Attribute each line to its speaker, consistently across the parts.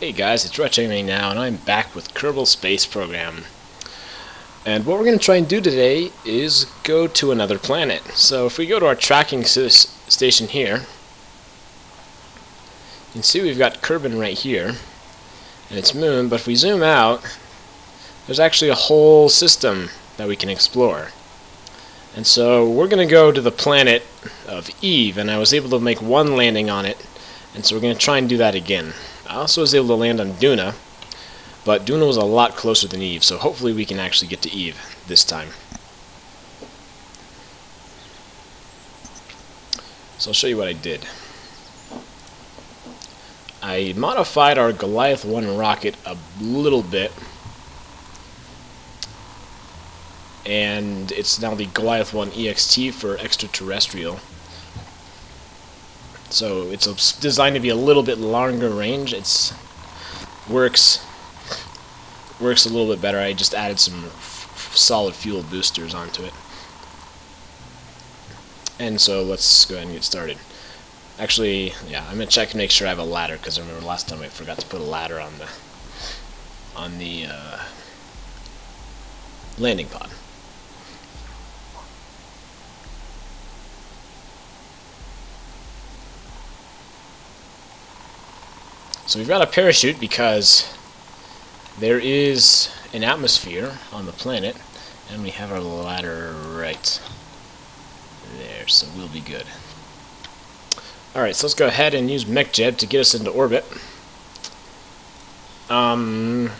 Speaker 1: Hey guys, it's RetroGamingNow, and I'm back with Kerbal Space Program. And what we're going to try and do today is go to another planet. So if we go to our tracking station here, you can see we've got Kerbal right here, and its moon, but if we zoom out, there's actually a whole system that we can explore. And so we're going to go to the planet of Eve, and I was able to make one landing on it, and so we're going to try and do that again. I also was able to land on Duna, but Duna was a lot closer than Eve, so hopefully we can actually get to Eve this time. So I'll show you what I did. I modified our Goliath I rocket a little bit, and it's now the Goliath I Ext for extraterrestrial. So it's designed to be a little bit longer range. It's works a little bit better. I just added some solid fuel boosters onto it. And so let's go ahead and get started. Actually, yeah, I'm gonna check and make sure I have a ladder, because I remember last time I forgot to put a ladder on the landing pod. So we've got a parachute because there is an atmosphere on the planet, and we have our ladder right there, so we'll be good. Alright, so let's go ahead and use MechJeb to get us into orbit. Also,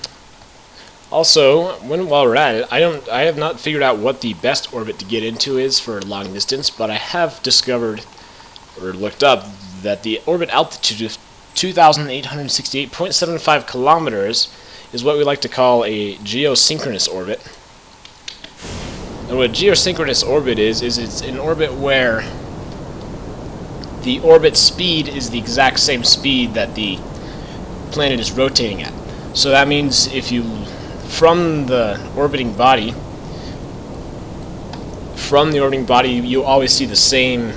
Speaker 1: while we're at it, I have not figured out what the best orbit to get into is for long distance, but I have discovered, or looked up, that the orbit altitude of 2,868.75 kilometers is what we like to call a geosynchronous orbit. And what a geosynchronous orbit is it's an orbit where the orbit speed is the exact same speed that the planet is rotating at. So that means if you, from the orbiting body, you always see the same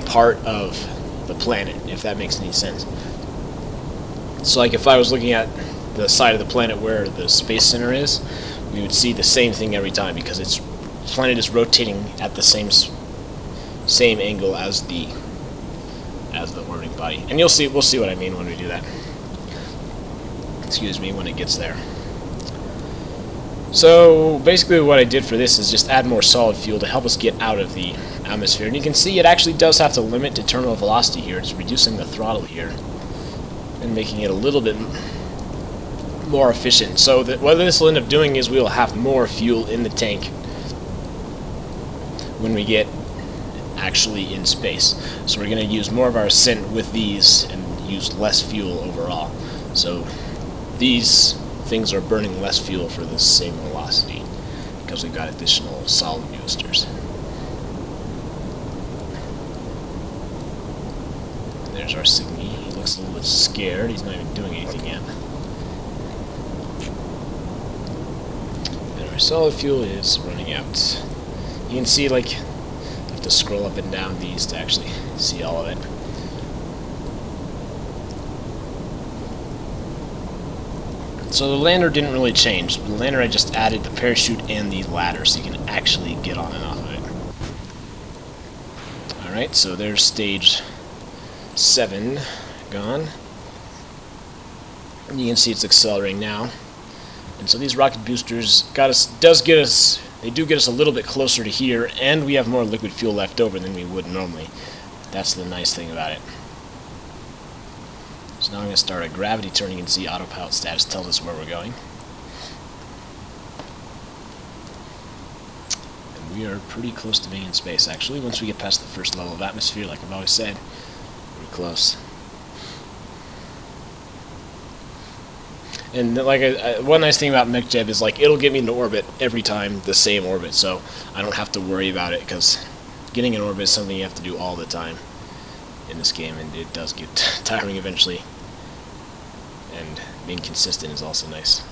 Speaker 1: part of the planet, if that makes any sense. So like if I was looking at the side of the planet where the space center is, we would see the same thing every time, because the planet is rotating at the same angle as the orbiting body. And we'll see what I mean when we do that. Excuse me, when it gets there. So basically what I did for this is just add more solid fuel to help us get out of the atmosphere. And you can see it actually does have to limit to terminal velocity here. It's reducing the throttle here and making it a little bit more efficient. So that what this will end up doing is we will have more fuel in the tank when we get actually in space. So we're going to use more of our ascent with these and use less fuel overall. So these things are burning less fuel for the same velocity because we've got additional solid boosters. There's our Signy. He looks a little bit scared. He's not even doing anything yet. And our solid fuel is running out. You can see, like, you have to scroll up and down these to actually see all of it. So the lander didn't really change. The lander, I just added the parachute and the ladder so you can actually get on and off of it. Alright, so there's stage 7 gone. And you can see it's accelerating now. And so these rocket boosters do get us a little bit closer to here, and we have more liquid fuel left over than we would normally. That's the nice thing about it. So now I'm going to start a gravity turn. You can see autopilot status tells us where we're going. And we are pretty close to being in space, actually. Once we get past the first level of atmosphere, like I've always said, we're close. And like one nice thing about MechJeb is, like, it'll get me into orbit every time, the same orbit, so I don't have to worry about it, because getting in orbit is something you have to do all the time in this game, and it does get tiring eventually. And being consistent is also nice.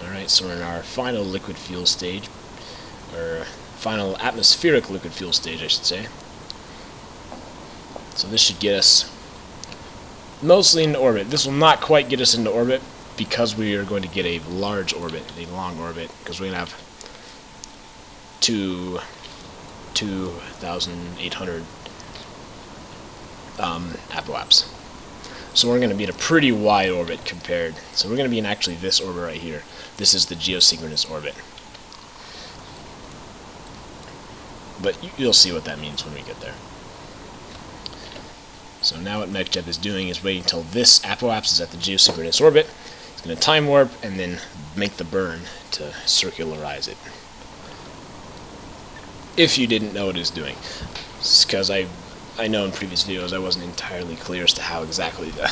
Speaker 1: Alright, so we're in our final liquid fuel stage, or final atmospheric liquid fuel stage, I should say. So this should get us mostly into orbit. This will not quite get us into orbit because we are going to get a large orbit, a long orbit, because we're going to have 2,800 apoaps. So we're going to be in a pretty wide orbit compared. So we're going to be in actually this orbit right here. This is the geosynchronous orbit. But you'll see what that means when we get there. So now what MechJeb is doing is waiting until this apoaps is at the geosynchronous orbit. It's going to time warp and then make the burn to circularize it. If you didn't know what it's doing. Because I know in previous videos I wasn't entirely clear as to how exactly the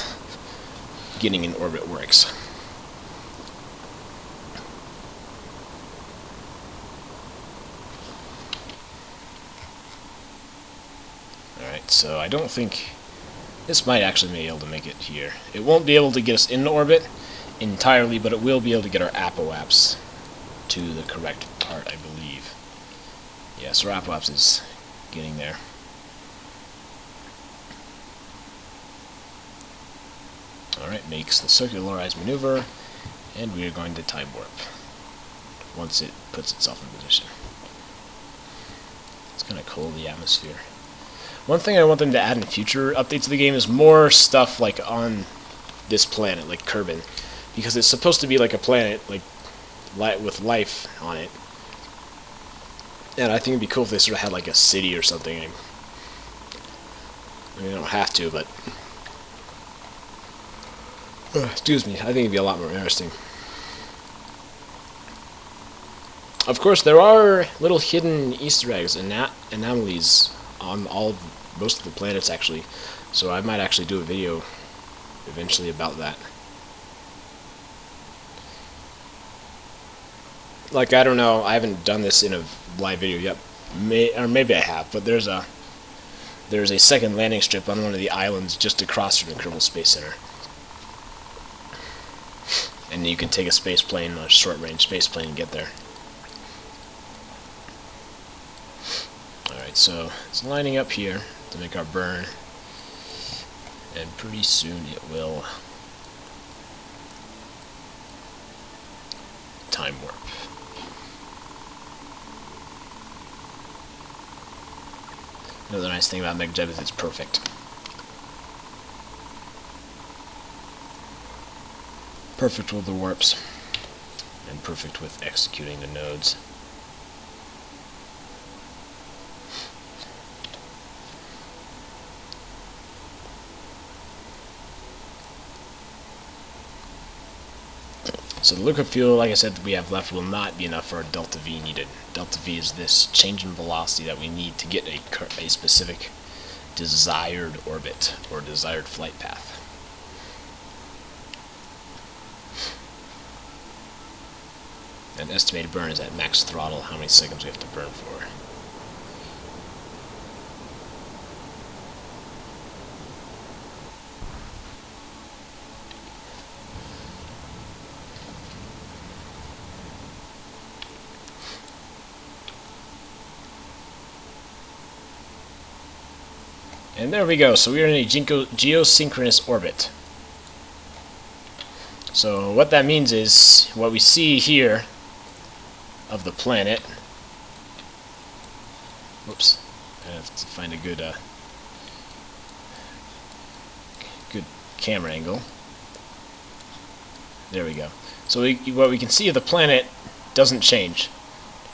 Speaker 1: getting in orbit works. Alright, so I don't think this might actually be able to make it here. It won't be able to get us into orbit entirely, but it will be able to get our apoaps to the correct part, I believe. Yeah, so our apoaps is getting there. Alright, makes the circularized maneuver, and we are going to time warp once it puts itself in position. It's kind of cool, the atmosphere. One thing I want them to add in future updates of the game is more stuff like on this planet, like Kerbal, because it's supposed to be like a planet like with life on it. And I think it'd be cool if they sort of had like a city or something. I mean, they don't have to, but excuse me, I think it'd be a lot more interesting. Of course, there are little hidden Easter eggs and anomalies on most of the planets, actually. So I might actually do a video eventually about that. Like, I don't know, I haven't done this in a live video yet, or maybe I have, but there's a second landing strip on one of the islands just across from the Kerbal Space Center. And you can take a space plane, a short-range space plane, and get there. Alright, so it's lining up here to make our burn, and pretty soon it will time warp. Another nice thing about MechJeb is it's perfect. Perfect with the warps, and perfect with executing the nodes. So the liquid fuel, like I said, that we have left will not be enough for our delta V needed. Delta V is this change in velocity that we need to get a specific desired orbit or desired flight path. And estimated burn is at max throttle, how many seconds we have to burn for. And there we go, so we are in a geosynchronous orbit. So what that means is, what we see here of the planet, whoops, I have to find a good camera angle. There we go. So what we can see of the planet doesn't change.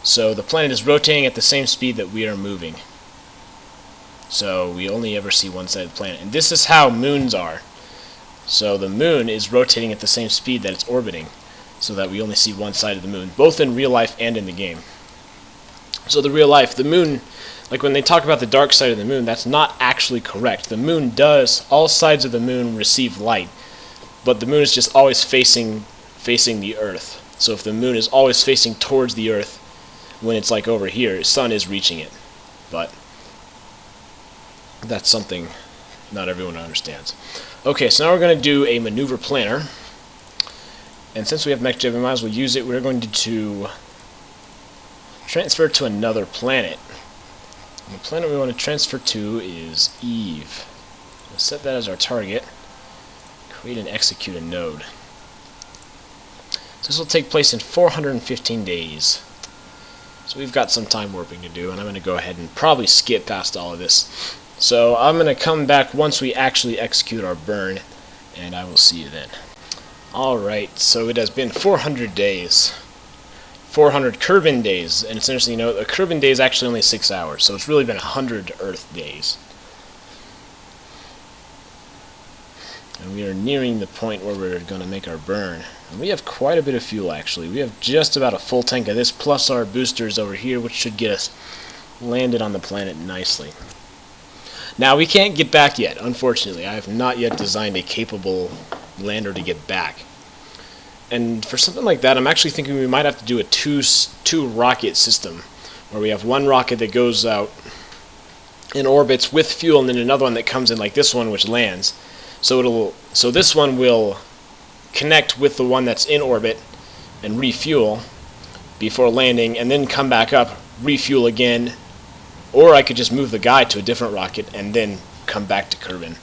Speaker 1: So the planet is rotating at the same speed that we are moving. So we only ever see one side of the planet. And this is how moons are. So the moon is rotating at the same speed that it's orbiting, so that we only see one side of the moon, both in real life and in the game. So the real life, the moon, like when they talk about the dark side of the moon, that's not actually correct. The moon does, all sides of the moon receive light, but the moon is just always facing the Earth. So if the moon is always facing towards the Earth, when it's like over here, the sun is reaching it. But that's something not everyone understands. Okay, so now we're going to do a maneuver planner. And since we have MechJeb, we might as well use it. We're going to transfer to another planet. And the planet we want to transfer to is Eve. We'll set that as our target. Create and execute a node. So this will take place in 415 days. So we've got some time warping to do, and I'm going to go ahead and probably skip past all of this. So I'm going to come back once we actually execute our burn, and I will see you then. Alright, so it has been 400 days. 400 Kerbal days, and it's interesting to note a Kerbal day is actually only 6 hours, so it's really been 100 Earth days. And we are nearing the point where we're going to make our burn. And we have quite a bit of fuel, actually. We have just about a full tank of this, plus our boosters over here, which should get us landed on the planet nicely. Now, we can't get back yet, unfortunately. I have not yet designed a capable lander to get back. And for something like that, I'm actually thinking we might have to do a two rocket system, where we have one rocket that goes out in orbits with fuel, and then another one that comes in like this one, which lands. So this one will connect with the one that's in orbit and refuel before landing, and then come back up, refuel again, or I could just move the guy to a different rocket and then come back to Kerbal.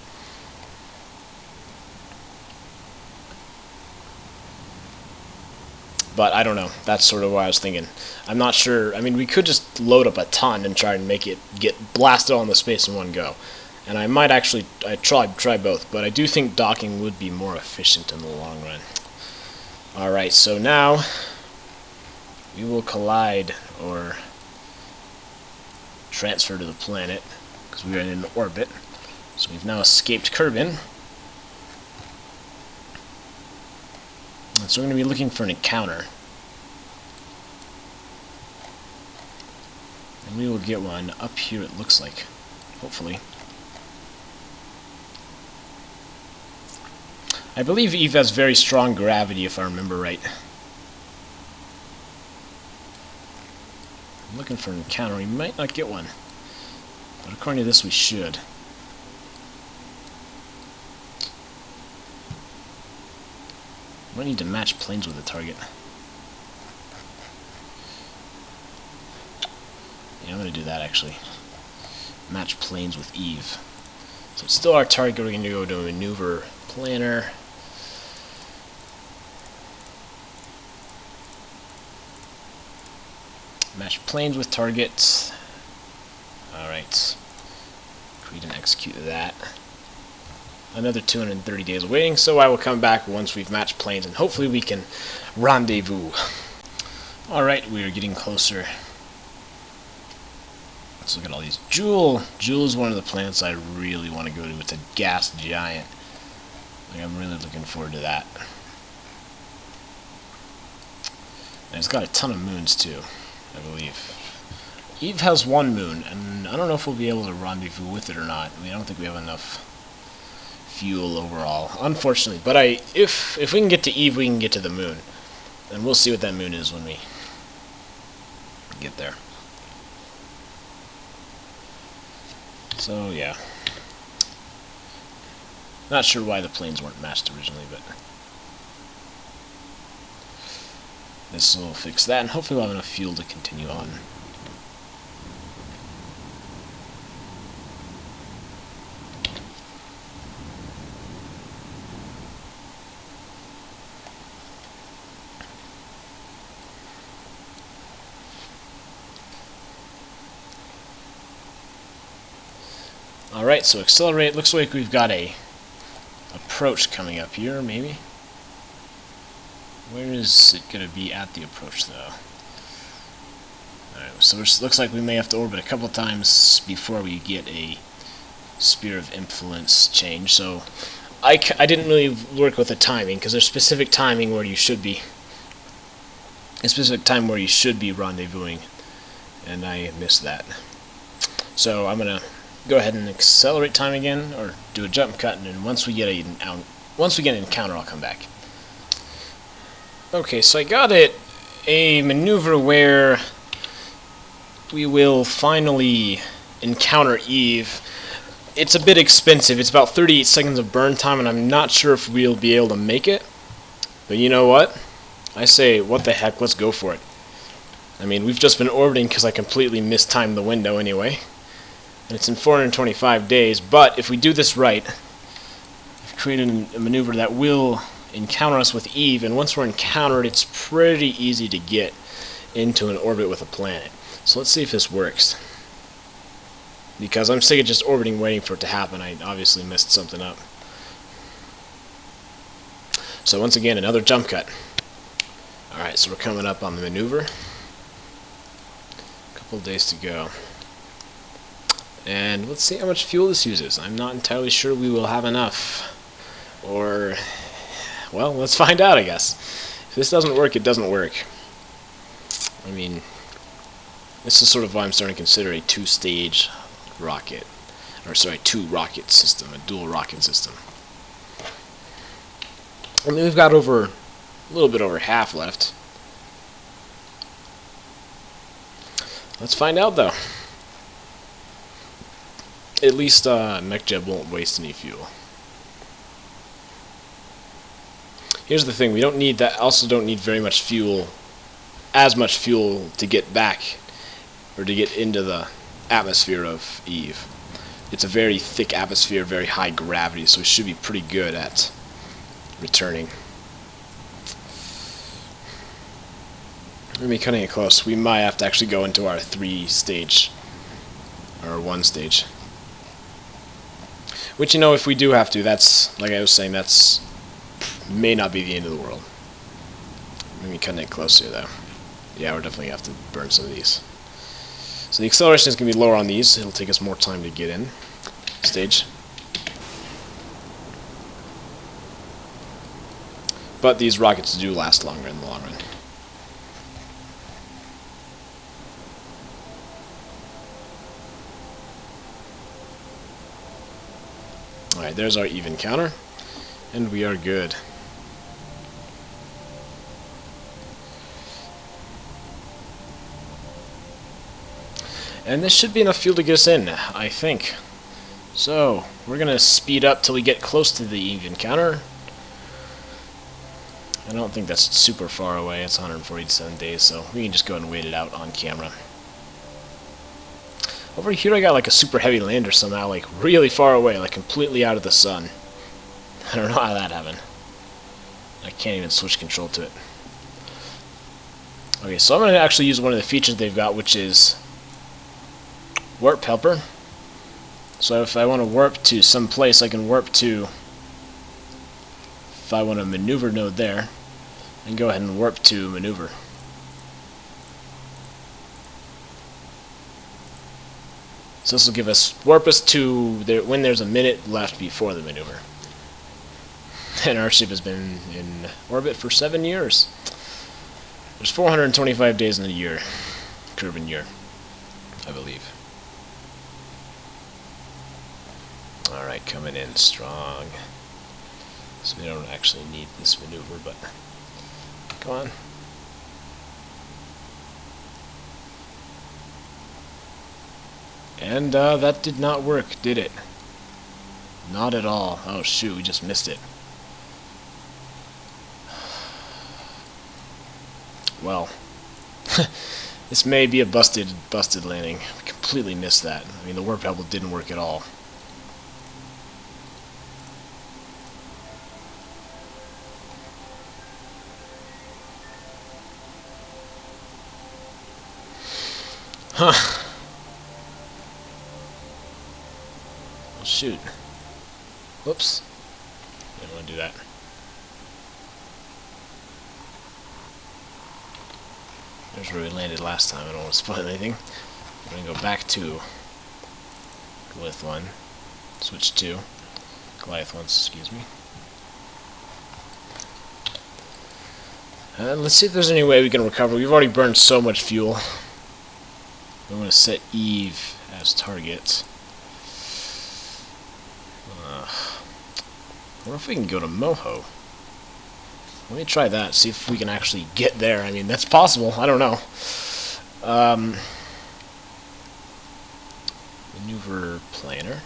Speaker 1: But I don't know. That's sort of what I was thinking. I'm not sure. I mean, we could just load up a ton and try and make it get blasted all into space in one go. And I might actually try both, but I do think docking would be more efficient in the long run. Alright, so now we will collide or transfer to the planet because we are in an orbit. So we've now escaped Kerbal. And so we're going to be looking for an encounter. And we will get one up here, it looks like. Hopefully. I believe Eve has very strong gravity, if I remember right. I'm looking for an encounter. We might not get one. But according to this, we should. We need to match planes with the target. Yeah, I'm going to do that, actually. Match planes with Eve. So it's still our target. We're going to go to maneuver planner. Match planes with targets. Alright. Create and execute that. Another 230 days waiting, so I will come back once we've matched planes, and hopefully we can rendezvous. Alright, we are getting closer. Let's look at all these. Jewel is one of the planets I really want to go to. It's a gas giant. Like, I'm really looking forward to that. And it's got a ton of moons, too, I believe. Eve has one moon, and I don't know if we'll be able to rendezvous with it or not. I mean, I don't think we have enough fuel overall, unfortunately. But if we can get to Eve, we can get to the moon. And we'll see what that moon is when we get there. So, yeah. Not sure why the planes weren't matched originally, but this will fix that, and hopefully we'll have enough fuel to continue on. Alright, so accelerate. Looks like we've got a approach coming up here, maybe. Where is it going to be at the approach, though? Alright, so it looks like we may have to orbit a couple times before we get a sphere of influence change. So I didn't really work with the timing, because there's specific timing where you should be. A specific time where you should be rendezvousing, and I missed that. So I'm going to go ahead and accelerate time again, or do a jump cut, and then once we get an encounter, I'll come back. Okay, so I got a maneuver where we will finally encounter Eve. It's a bit expensive. It's about 38 seconds of burn time, and I'm not sure if we'll be able to make it. But you know what? I say, what the heck, let's go for it. I mean, we've just been orbiting because I completely mistimed the window anyway. And it's in 425 days, but if we do this right, if created a maneuver that will encounter us with Eve, and once we're encountered, it's pretty easy to get into an orbit with a planet. So let's see if this works. Because I'm sick of just orbiting waiting for it to happen. I obviously messed something up. So once again, another jump cut. Alright, so we're coming up on the maneuver. A couple days to go. And let's see how much fuel this uses. I'm not entirely sure we will have enough. Or, well, let's find out, I guess. If this doesn't work, it doesn't work. I mean, this is sort of why I'm starting to consider a two-stage rocket. Or, sorry, two-rocket system, a dual rocket system. I mean, we've got a little bit over half left. Let's find out, though. At least MechJeb won't waste any fuel. Here's the thing: we don't need that. Also, don't need very much fuel, as much fuel to get back or to get into the atmosphere of Eve. It's a very thick atmosphere, very high gravity, so we should be pretty good at returning. We're gonna be cutting it close. We might have to actually go into our 3-stage or 1-stage. Which, you know, if we do have to, that's, like I was saying, that's may not be the end of the world. We're gonna be cutting it close here, though. Yeah, we're definitely gonna have to burn some of these. So the acceleration is gonna be lower on these. It'll take us more time to get in stage. But these rockets do last longer in the long run. Alright, there's our Eve encounter, and we are good. And this should be enough fuel to get us in, I think. So, we're going to speed up till we get close to the Eve encounter. I don't think that's super far away. It's 147 days, so we can just go ahead and wait it out on camera. Over here I got like a super heavy lander somehow, like really far away, like completely out of the sun. I don't know how that happened. I can't even switch control to it. Okay, so I'm going to actually use one of the features they've got, which is Warp Helper. So if I want to warp to some place, I can warp to, if I want a maneuver node there, and go ahead and warp to maneuver. So this will give us, warp us to when there's a minute left before the maneuver. And our ship has been in orbit for 7 years. There's 425 days in a year, Kerbal year, I believe. Alright, coming in strong. So we don't actually need this maneuver, but come on. And that did not work, did it? Not at all. Oh shoot, we just missed it. Well, this may be a busted landing. We completely missed that. I mean, the warp helper didn't work at all. Huh. Shoot. Whoops. Didn't want to do that. There's where we landed last time. I don't want to spoil anything. I'm going to go back to Goliath I. Switch to Goliath I, excuse me. Let's see if there's any way we can recover. We've already burned so much fuel. I'm going to set Eve as target. I wonder if we can go to Moho. Let me try that, see if we can actually get there. I mean, that's possible. I don't know. Maneuver planner.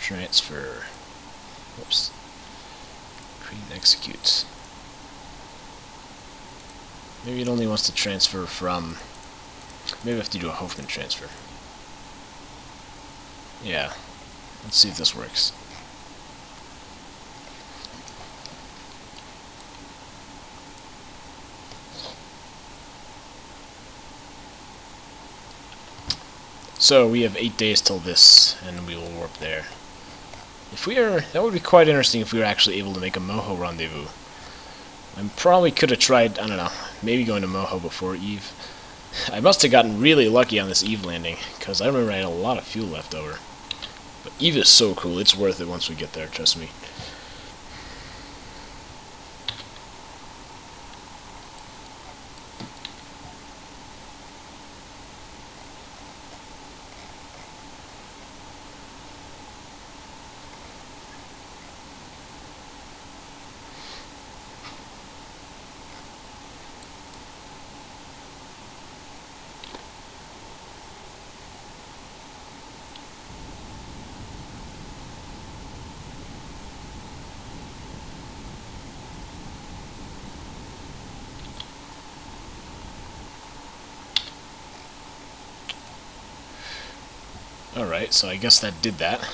Speaker 1: Transfer. Whoops. Create and execute. Maybe it only wants to transfer from... Maybe I have to do a Hoffman transfer. Yeah. Let's see if this works. So we have 8 days till this, and we will warp there. If we are, that would be quite interesting if we were actually able to make a Moho rendezvous. I probably could have tried, I don't know, maybe going to Moho before Eve. I must have gotten really lucky on this Eve landing, because I remember I had a lot of fuel left over. But Eve is so cool, it's worth it once we get there, trust me. Alright, so I guess that did that.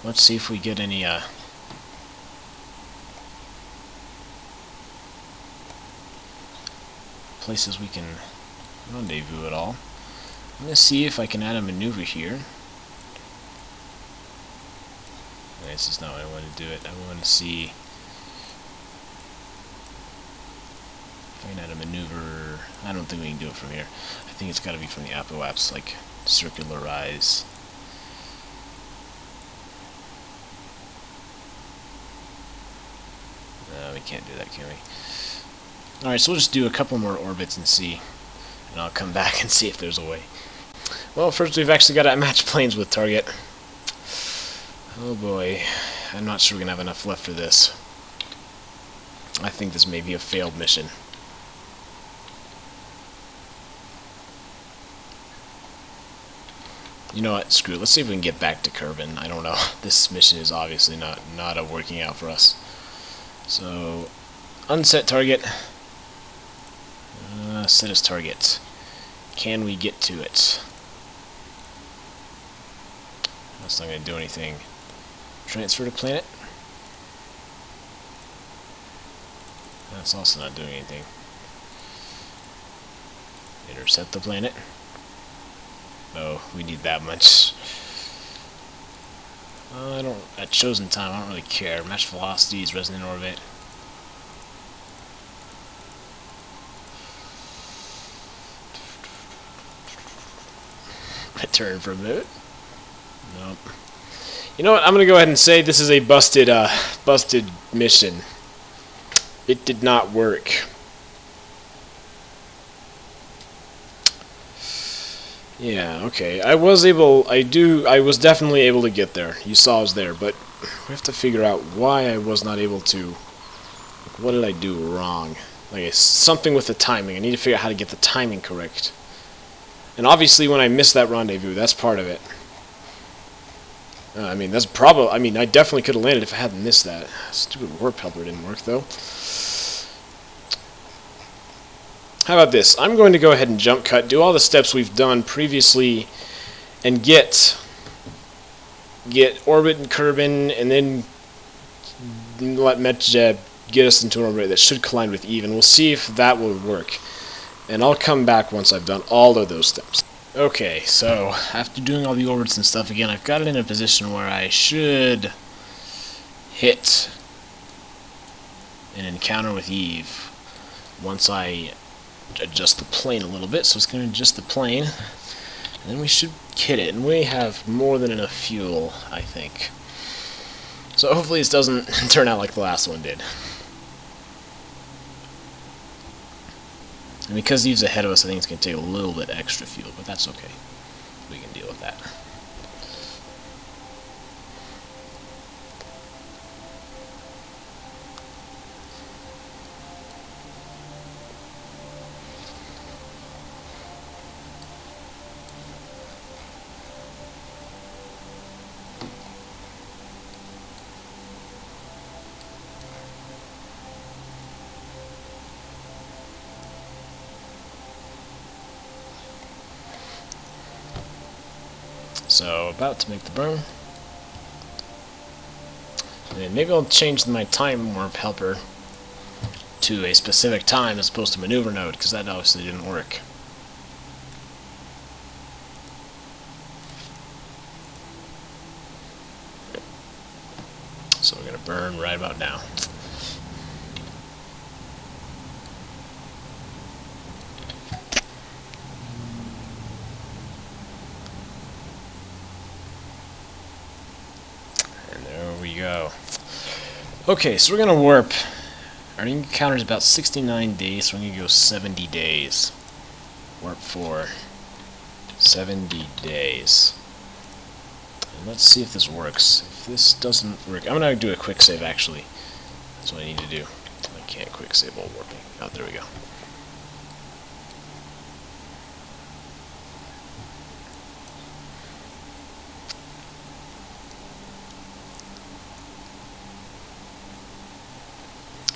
Speaker 1: Let's see if we get any, places we can rendezvous at all. I'm going to see if I can add a maneuver here. This is not what I want to do it. I want to see if I can add a maneuver. I don't think we can do it from here. I think it's got to be from the apoapse, like circularize. No, we can't do that, can we? Alright, so we'll just do a couple more orbits and see. And I'll come back and see if there's a way. Well, first we've actually got to match planes with target. Oh boy, I'm not sure we're going to have enough left for this. I think this may be a failed mission. You know what, screw it. Let's see if we can get back to Kerbal. I don't know. This mission is obviously not working out for us. So, unset target. Set as target. Can we get to it? That's not going to do anything. Transfer to planet. That's also not doing anything. Intercept the planet. Oh, we need that much. I don't. At chosen time, I don't really care. Match velocities, resonant orbit. Return from moon. Nope. You know what? I'm gonna go ahead and say this is a busted mission. It did not work. Yeah, okay. I was definitely able to get there. You saw I was there, but we have to figure out why I was not able to. Like, what did I do wrong? Like, something with the timing. I need to figure out how to get the timing correct. And obviously when I missed that rendezvous, that's part of it. I mean, that's probably. I mean, I definitely could have landed if I hadn't missed that. Stupid warp helper didn't work, though. How about this? I'm going to go ahead and jump cut, do all the steps we've done previously, and get orbit and Kerbal, and then let Metjeb get us into an orbit that should collide with Eve, and we'll see if that will work. And I'll come back once I've done all of those steps. Okay, so after doing all the orbits and stuff again, I've got it in a position where I should hit an encounter with Eve once I adjust the plane a little bit. So it's going to adjust the plane, and then we should hit it, and we have more than enough fuel, I think. So hopefully this doesn't turn out like the last one did. And because Eve's ahead of us, I think it's going to take a little bit extra fuel, but that's okay. We can deal with that. So, about to make the burn. And maybe I'll change my time warp helper to a specific time as opposed to maneuver node, because that obviously didn't work. So we're going to burn right about now. And there we go. Okay, so we're going to warp. Our encounter is about 69 days, so we're going to go 70 days. Warp for 70 days. And let's see if this works. If this doesn't work, I'm going to do a quick save actually. That's what I need to do. I can't quick save while warping. Oh, there we go.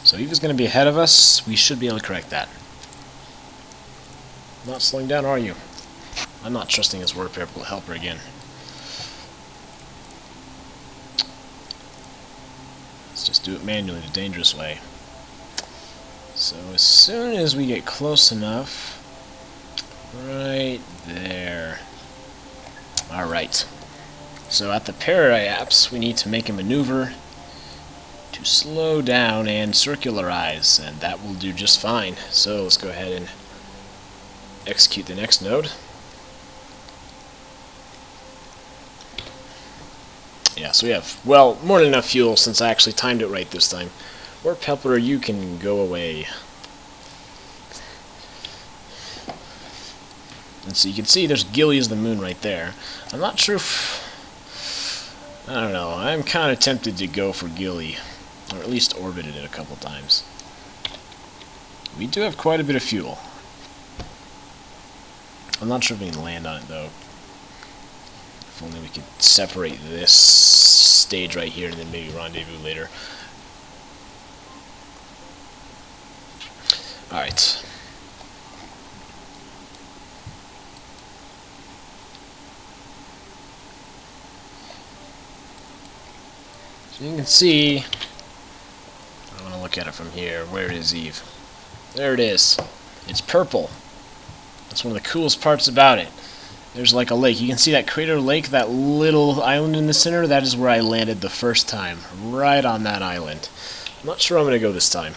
Speaker 1: So Eve is going to be ahead of us. We should be able to correct that. Not slowing down, are you? I'm not trusting this warp helper again. Let's just do it manually, the dangerous way. So as soon as we get close enough, right there. Alright. So at the periapse, we need to make a maneuver to slow down and circularize, and that will do just fine. So let's go ahead and execute the next node. Yeah, so we have, well, more than enough fuel since I actually timed it right this time. Warp helper, you can go away. And so you can see there's Gilly as the moon right there. I'm not sure if, I don't know, I'm kind of tempted to go for Gilly, or at least orbited it a couple times. We do have quite a bit of fuel. I'm not sure if we can land on it though. If only we could separate this stage right here and then maybe rendezvous later. Alright. So you can see, I want to look at it from here. Where is Eve? There it is. It's purple. That's one of the coolest parts about it. There's like a lake. You can see that crater lake, that little island in the center. That is where I landed the first time. Right on that island. I'm not sure I'm going to go this time.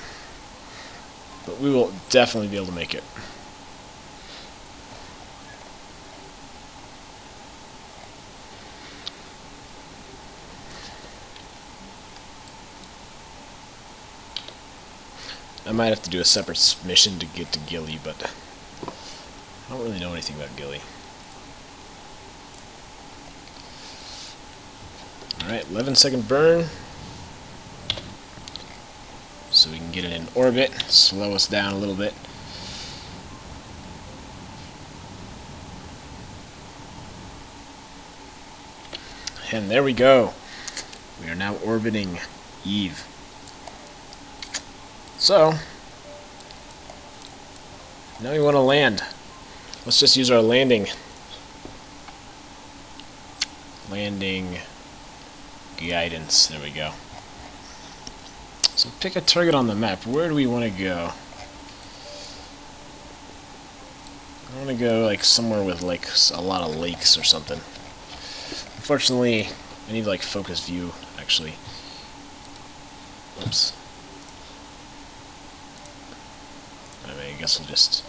Speaker 1: But we will definitely be able to make it. I might have to do a separate mission to get to Gilly, but I don't really know anything about Gilly. Alright, 11-second burn. So we can get it in orbit, slow us down a little bit. And there we go. We are now orbiting Eve. So, now we want to land. Let's just use our landing guidance. There we go. So pick a target on the map. Where do we want to go? I want to go like somewhere with like a lot of lakes or something. Unfortunately, I need like focus view actually. Oops. I guess we'll just.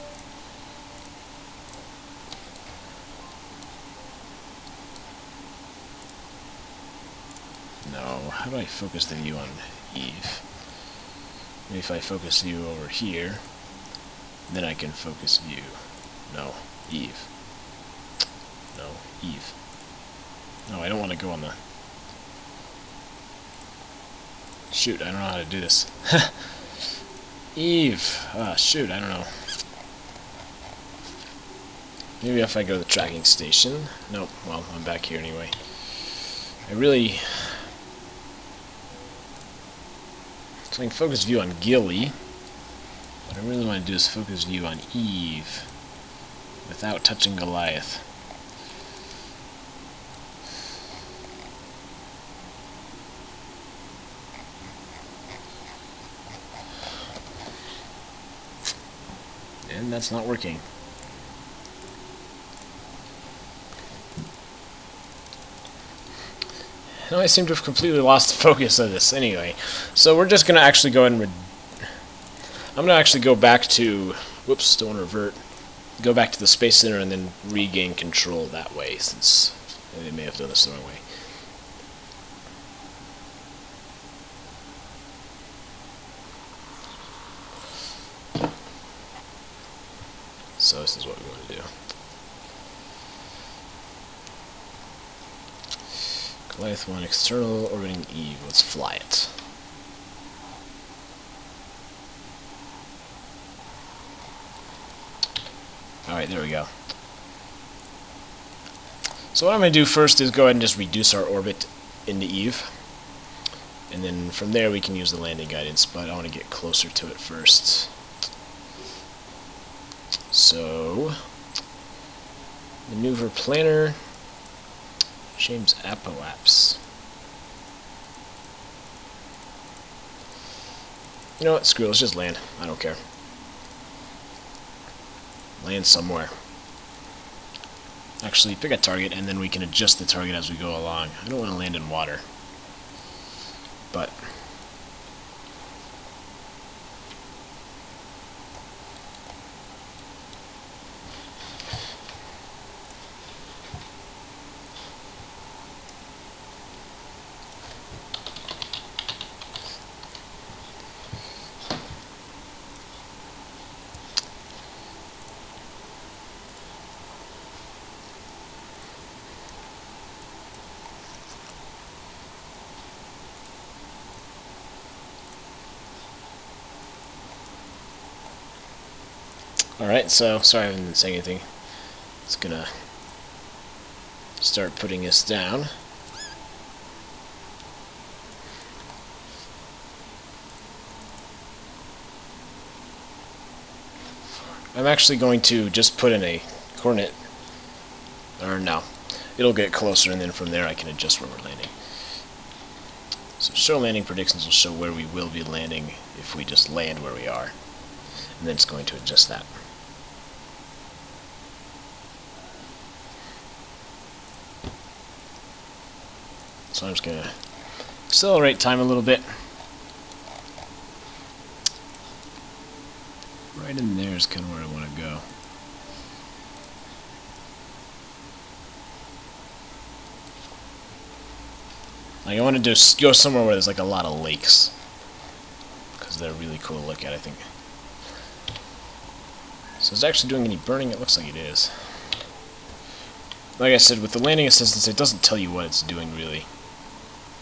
Speaker 1: No, how do I focus the view on Eve? Maybe if I focus view over here, then I can focus view. No, Eve. No, Eve. No, I don't want to go on the... Shoot, I don't know how to do this. Eve! Ah, shoot, I don't know. Maybe if I go to the tracking station. Nope, well, I'm back here anyway. I really... So I can focus view on Gilly. What I really want to do is focus view on Eve without touching Goliath. and that's not working. Now I seem to have completely lost the focus of this. Anyway, so we're just going to actually go ahead and I'm going to actually go back to, whoops, don't want to revert, go back to the Space Center and then regain control that way, since they may have done this the wrong way. So this is what we want to do. Goliath I external orbiting Eve. Let's fly it. Alright, there we go. So what I'm going to do first is go ahead and just reduce our orbit into Eve. And then from there we can use the landing guidance, but I want to get closer to it first. So, maneuver planner, James Apoapps. You know what, screw it, let's just land. I don't care. Land somewhere. Actually, pick a target and then we can adjust the target as we go along. I don't want to land in water. But alright, so, sorry I haven't been saying anything. It's gonna start putting us down. I'm actually going to just put in a coordinate, or no, it'll get closer and then from there I can adjust where we're landing. So show landing predictions will show where we will be landing if we just land where we are, and then it's going to adjust that. So I'm just going to accelerate time a little bit. Right in there is kind of where I want to go. Like I want to just go somewhere where there's like a lot of lakes, because they're really cool to look at, I think. So is it actually doing any burning? It looks like it is. Like I said, with the landing assistance, it doesn't tell you what it's doing really.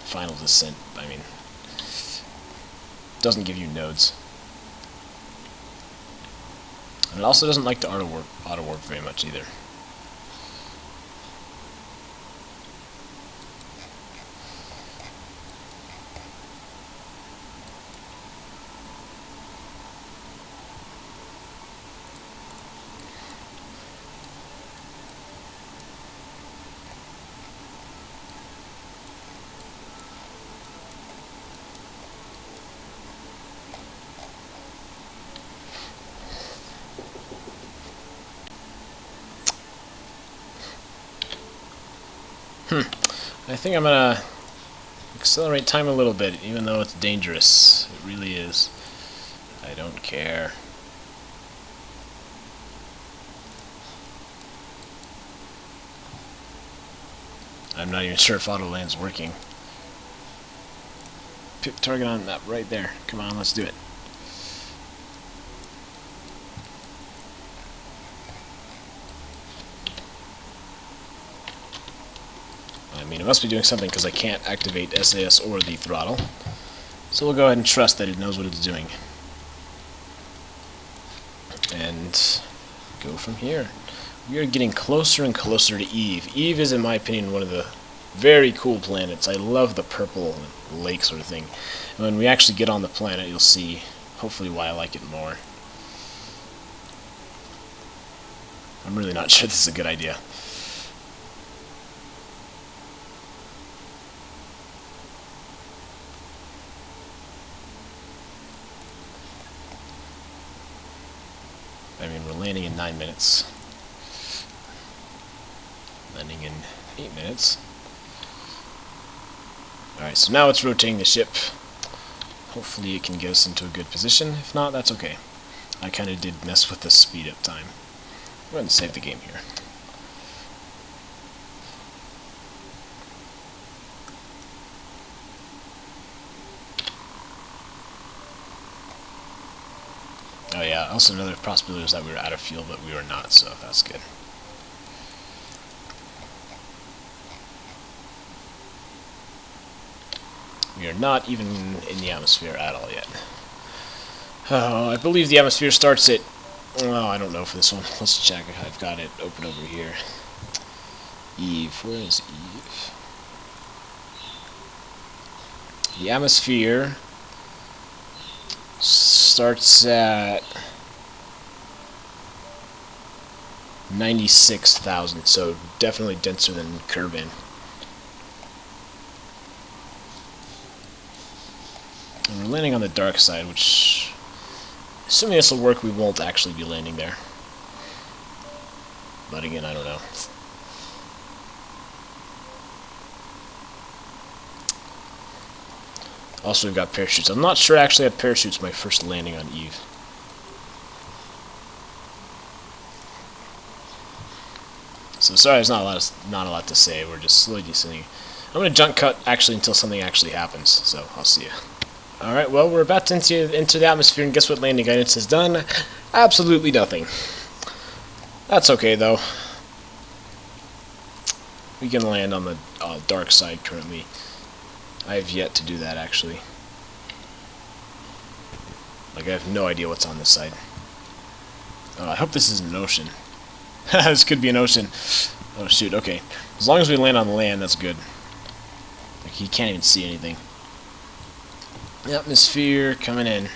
Speaker 1: Final descent, I mean, doesn't give you nodes. And it also doesn't like the auto warp very much either. I think I'm gonna accelerate time a little bit, even though it's dangerous. It really is. I don't care. I'm not even sure if auto land's working. Pick target on the map right there. Come on, let's do it. I mean, it must be doing something because I can't activate SAS or the throttle. So we'll go ahead and trust that it knows what it's doing. And go from here. We are getting closer and closer to Eve. Eve is, in my opinion, one of the very cool planets. I love the purple lake sort of thing. And when we actually get on the planet, you'll see, hopefully, why I like it more. I'm really not sure this is a good idea. I mean, we're landing in 9 minutes. Landing in 8 minutes. Alright, so now it's rotating the ship. Hopefully it can get us into a good position. If not, that's okay. I kind of did mess with the speed up time. We're going to save the game here. Oh yeah, also another possibility was that we were out of fuel, but we were not, so that's good. We are not even in the atmosphere at all yet. I believe the atmosphere starts at... Well, I don't know for this one. Let's check. I've got it open over here. Eve. Where is Eve? The atmosphere starts at 96,000, so definitely denser than Kerbal. And we're landing on the dark side, which, assuming this will work, we won't actually be landing there. But again, I don't know. Also, we've got parachutes. I'm not sure I actually had parachutes my first landing on Eve. So sorry, there's not a lot to say. We're just slowly descending. I'm going to jump cut actually until something actually happens. So I'll see you. All right. Well, we're about to into the atmosphere, and guess what? Landing guidance has done absolutely nothing. That's okay though. We can land on the dark side currently. I have yet to do that, actually. Like, I have no idea what's on this side. I hope this isn't an ocean. This could be an ocean. Oh, shoot, okay. As long as we land on land, that's good. Like, he can't even see anything. The atmosphere coming in.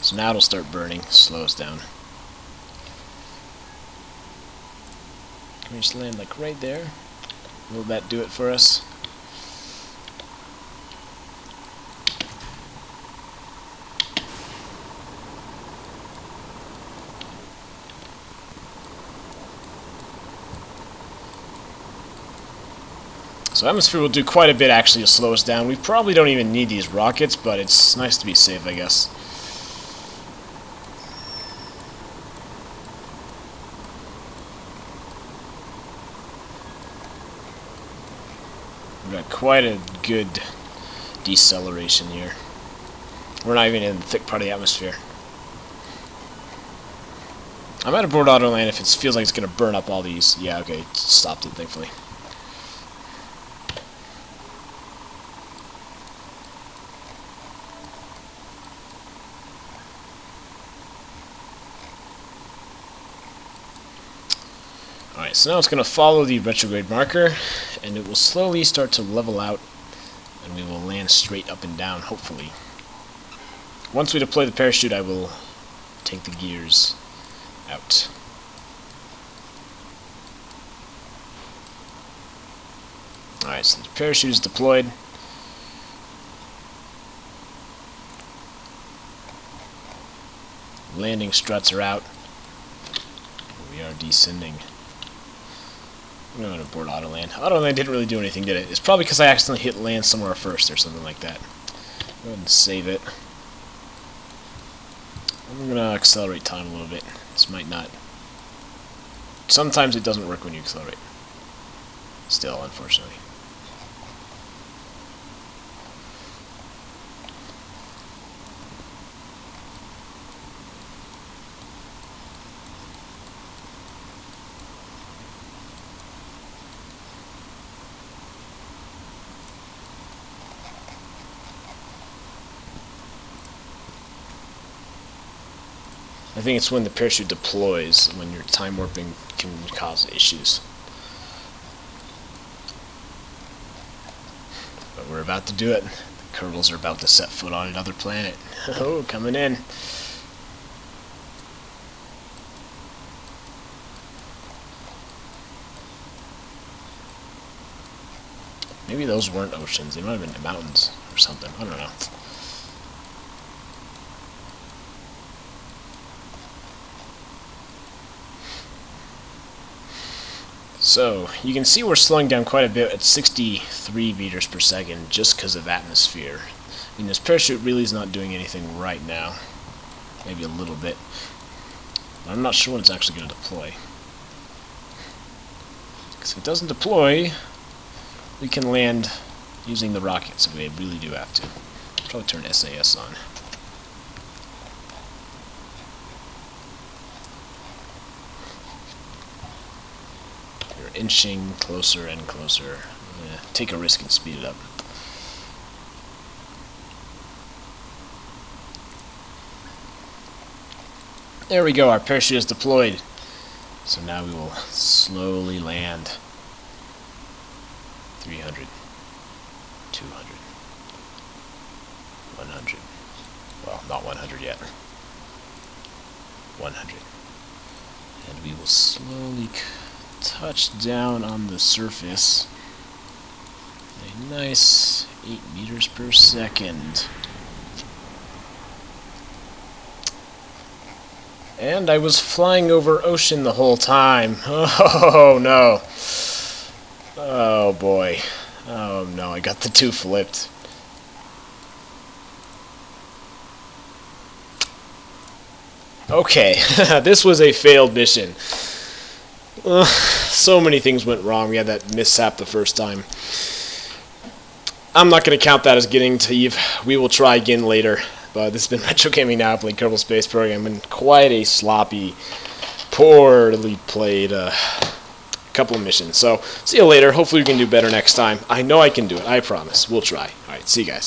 Speaker 1: So now it'll start burning. Slow us down. Can we just land, like, right there? Will that do it for us? So atmosphere will do quite a bit actually to slow us down. We probably don't even need these rockets, but it's nice to be safe, I guess. We've got quite a good deceleration here. We're not even in the thick part of the atmosphere. I'm at aboard auto land if it feels like it's going to burn up all these. Yeah, okay, it stopped it, thankfully. Alright, so now it's going to follow the retrograde marker, and it will slowly start to level out, and we will land straight up and down, hopefully. Once we deploy the parachute, I will take the gears out. Alright, so the parachute is deployed. Landing struts are out. We are descending. I'm going to board auto land. Auto land didn't really do anything, did it? It's probably because I accidentally hit land somewhere first or something like that. Go ahead and save it. I'm going to accelerate time a little bit. This might not... Sometimes it doesn't work when you accelerate. Still, unfortunately. I think it's when the parachute deploys, when your time warping can cause issues. But we're about to do it. The Kerbals are about to set foot on another planet. Oh, coming in. Maybe those weren't oceans. They might have been mountains or something. I don't know. So, you can see we're slowing down quite a bit at 63 meters per second just because of atmosphere. I mean, this parachute really is not doing anything right now. Maybe a little bit. But I'm not sure when it's actually going to deploy. Because if it doesn't deploy, we can land using the rocket, so we really do have to. Probably turn SAS on. You're inching closer and closer. Take a risk and speed it up. There we go, our parachute is deployed. So now we will slowly land. 300, 200, 100. Well, not 100 yet. 100. And we will slowly touch down on the surface. A nice 8 meters per second. And I was flying over ocean the whole time. Oh no. Oh boy. Oh no, I got the two flipped. Okay, this was a failed mission. So many things went wrong. We had that mishap the first time. I'm not going to count that as getting to Eve. We will try again later. But this has been RetroGamingNow playing Kerbal Space Program in quite a sloppy, poorly played couple of missions. So, see you later. Hopefully we can do better next time. I know I can do it. I promise. We'll try. Alright, see you guys.